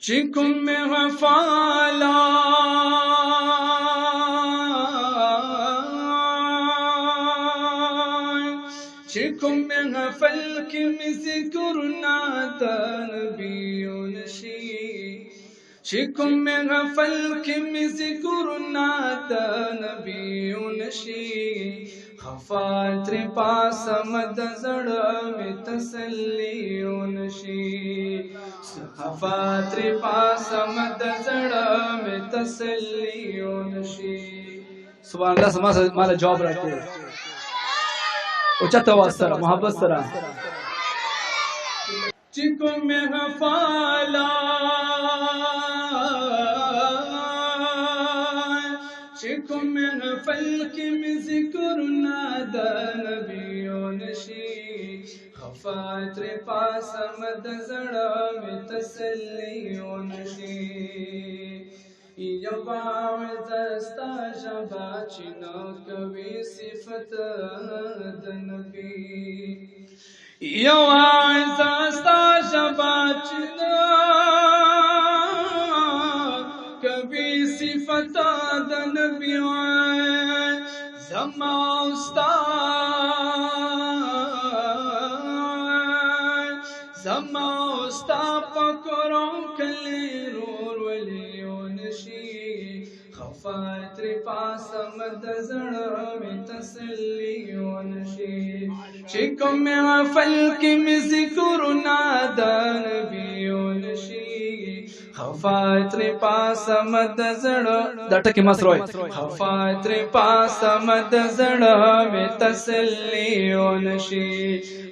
चिकुम में गफाला चिकुम में गफल की मिज़कुरना तनबीयुन शी चिकुम में गफल की मिज़कुरना तनबीयुन शी खफात्र पास मद जड़ में तसल्लियुन शी खफात्र पास मद जड़ में तसल्लियुन शी। सुभान अल्लाह। समाज माला जवाब रखते उच्च तवस्सर मोहब्बत सरा चिकुम में गफाला चिकुम में गफल की मिज़कुरना नबीयों शी खफात्र पास मद जड़ा में तसल्लियों शी यवाज़स्ता शबाचिना कवि सिफत दनबी यवाज़स्ता शबाचिना कवि सिफत दनबी ज़माउस्ता ज़माउस्ता पकड़ों कले रोर वलियों नशी खफात्र पास मद जड़ में तसल्लियों नशी चिकुम में गफल की मिज़कुरना नबीयों नशी खफात्र पास मद जड़ दट के मसरोय खफात्र पास मद जड़ में तसल्लियों नशी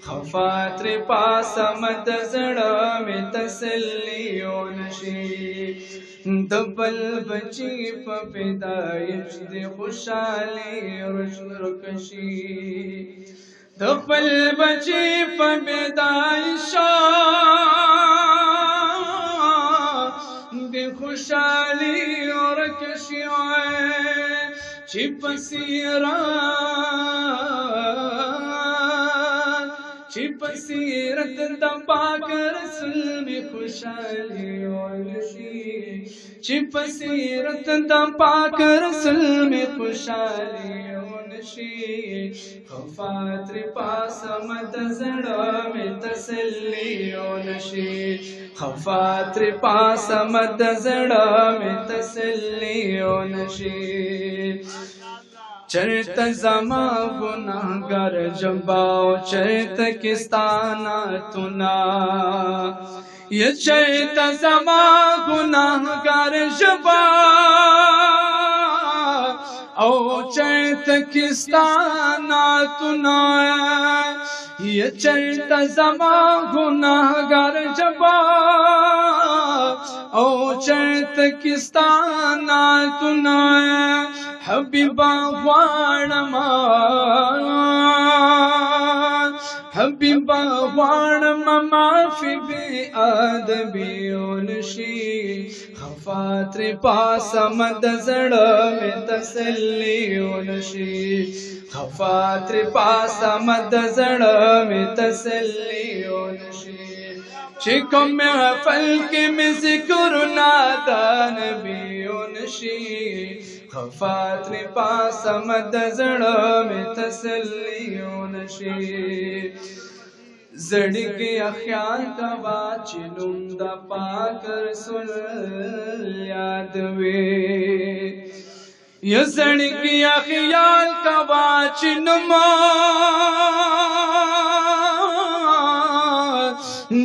खफात्र पास मद जड़ में तसल्लियों नशी दबल बची पैदाइश दे खुशाली रुकशी दबल बची पैदाइश दे खुशाली और कशिया छिपसीरा छिपसीरत दपाकर रसूल में खुशाली और नशी छिपसीरत दपाकर रसूल में खुशाली और नशी खफात्र पास मद जड़ा में तसल्ली और नशी खफात्र पास मद जड़ा में तसल्ली और नशी चरित जमा गुनाहगार जबाओ चरित किस्ताना तुना ये चरित जमा गुनाहगार जबाओ चरित किस्ताना तुना ये चरित जमा गुनाहगार जबाओ चरित किस्ताना तुना हबीबा वाणमा हबीबा वाणमा माफी बे अदबियों नशी खफात्र पास मद जड़ में तसल्लियों नशी खफात्र पास मद जड़ में तसल्लियों नशी चिकुम में गफल की मिज़कुरना नबीयों नशी खफात्र पास मद जड़ में तसल्लियों नशी जड़ के अख्याल का वाचिलुम दा पाकर सुल याद वे ये जड़ के अख्याल का वाचिलुम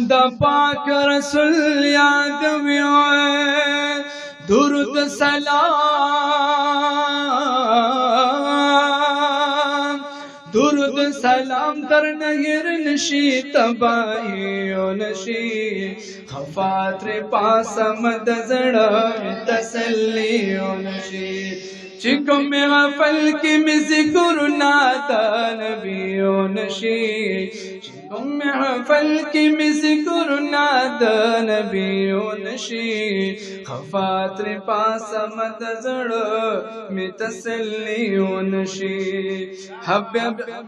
दा पाकर सुल याद वे दुरुद सलाम दुरुद सलाम दर नहिर नशी तबाही नशी खफात्र पास मद जड़ा में तसल्ली नशी चिकुम गफल की में जिक्र नाता नबियों नशी चिकुम गफल की में जिक्र नाता नबियों नशी खफातर पास मद जड़ में तसल्लियों नशी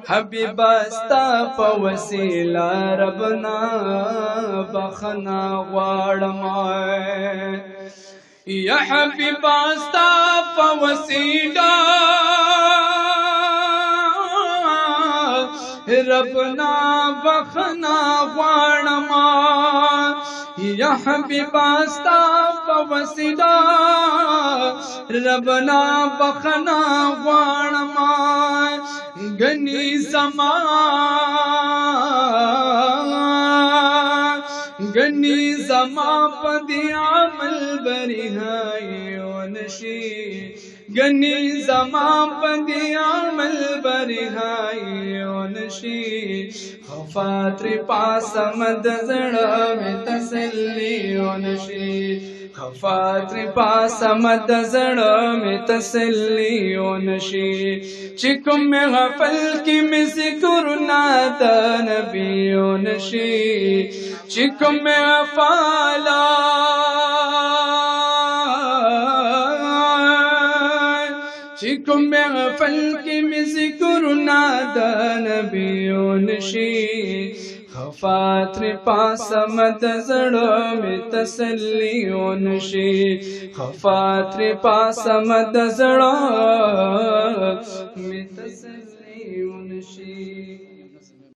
हबीबस्ता पवसीला रबना बखना वाड़मा या हबीबस्ता पवसीला रबना बखना वाड़मा या हबीबस्ता पवसीला रबना बखना वाड़मा गनी जमा पदी अमल बरिहाई नशी गनी जमा पदी अमल बरिहाई नशी खफातर पास मद जड़ में तसल्ली नशी खफातर पास मद जड़ में तसल्ली नशी चिकुम गफल की में जिक्र नाता नबियों नशी चिकुम गफला चिकुम गफल की में जिक्र नाता नबियों नशी खफातर पास मद जड़ में तसल्ली नशी खफातर पास मद जड़ में तसल्ली नशी।